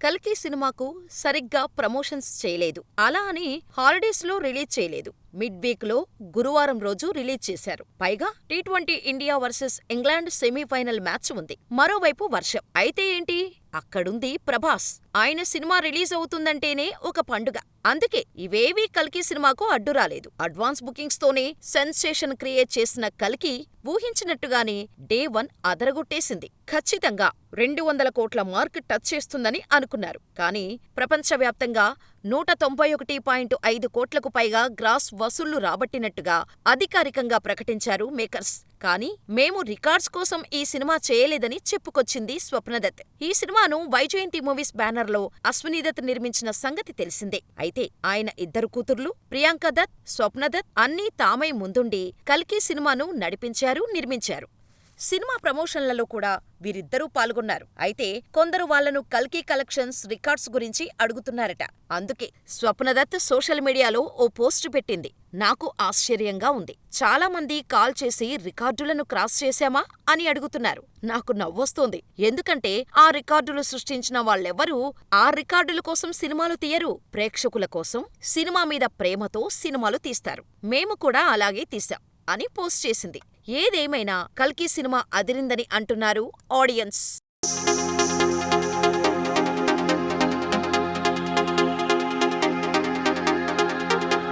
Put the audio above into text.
కల్కి సినిమాకు సరిగ్గా ప్రమోషన్స్ చేయలేదు. అలా అని హాలిడేస్లో రిలీజ్ చేయలేదు. మిడ్ వీక్లో గురువారం రోజు రిలీజ్ చేశారు. పైగా T20 India versus England semifinal match ఉంది. మరోవైపు వర్షం. అయితే ఏంటి? అక్కడుంది ప్రభాస్. ఆయన సినిమా రిలీజ్ అవుతుందంటేనే ఒక పండుగ. అందుకే ఇవేవీ కల్కి సినిమాకు అడ్డురాలేదు. అడ్వాన్స్ బుకింగ్స్ తోనే సెన్సేషన్ క్రియేట్ చేసిన కల్కి ఊహించినట్టుగానే డే 1 అదరగొట్టేసింది. ఖచ్చితంగా 200 కోట్ల మార్క్ టచ్ చేస్తుందని అనుకున్నారు. కానీ ప్రపంచవ్యాప్తంగా 191.5 కోట్లకు పైగా గ్రాస్ వసూళ్లు రాబట్టినట్టుగా అధికారికంగా ప్రకటించారు మేకర్స్. కానీ మేము రికార్డ్స్ కోసం ఈ సినిమా చేయలేదని చెప్పుకొచ్చింది స్వప్నదత్. ఈ సినిమాను వైజయంతి మూవీస్ బ్యానర్లో అశ్వనీదత్ నిర్మించిన సంగతి తెలిసిందే. అయితే ఆయన ఇద్దరు కూతుర్లు ప్రియాంక దత్, స్వప్నదత్ అన్నీ తామై ముందుండి కల్కి సినిమాను నడిపించారు, నిర్మించారు. సినిమా ప్రమోషన్లలో కూడా వీరిద్దరూ పాల్గొన్నారు. అయితే కొందరు వాళ్లను కల్కి కలెక్షన్స్, రికార్డ్స్ గురించి అడుగుతున్నారట. అందుకే స్వప్నదత్ సోషల్ మీడియాలో ఓ పోస్ట్ పెట్టింది. నాకు ఆశ్చర్యంగా ఉంది. చాలా మంది కాల్ చేసి రికార్డులను క్రాస్ చేశామా అని అడుగుతున్నారు. నాకు నవ్వొస్తోంది. ఎందుకంటే ఆ రికార్డులు సృష్టించిన వాళ్ళెవరూ ఆ రికార్డుల కోసం సినిమాలు తీయరు. ప్రేక్షకుల కోసం, సినిమా మీద ప్రేమతో సినిమాలు తీస్తారు. మేము కూడా అలాగే తీశాం అని పోస్ట్ చేసింది. ఏదేమైనా కల్కి సినిమా అదిరిందని అంటున్నారు ఆడియన్స్.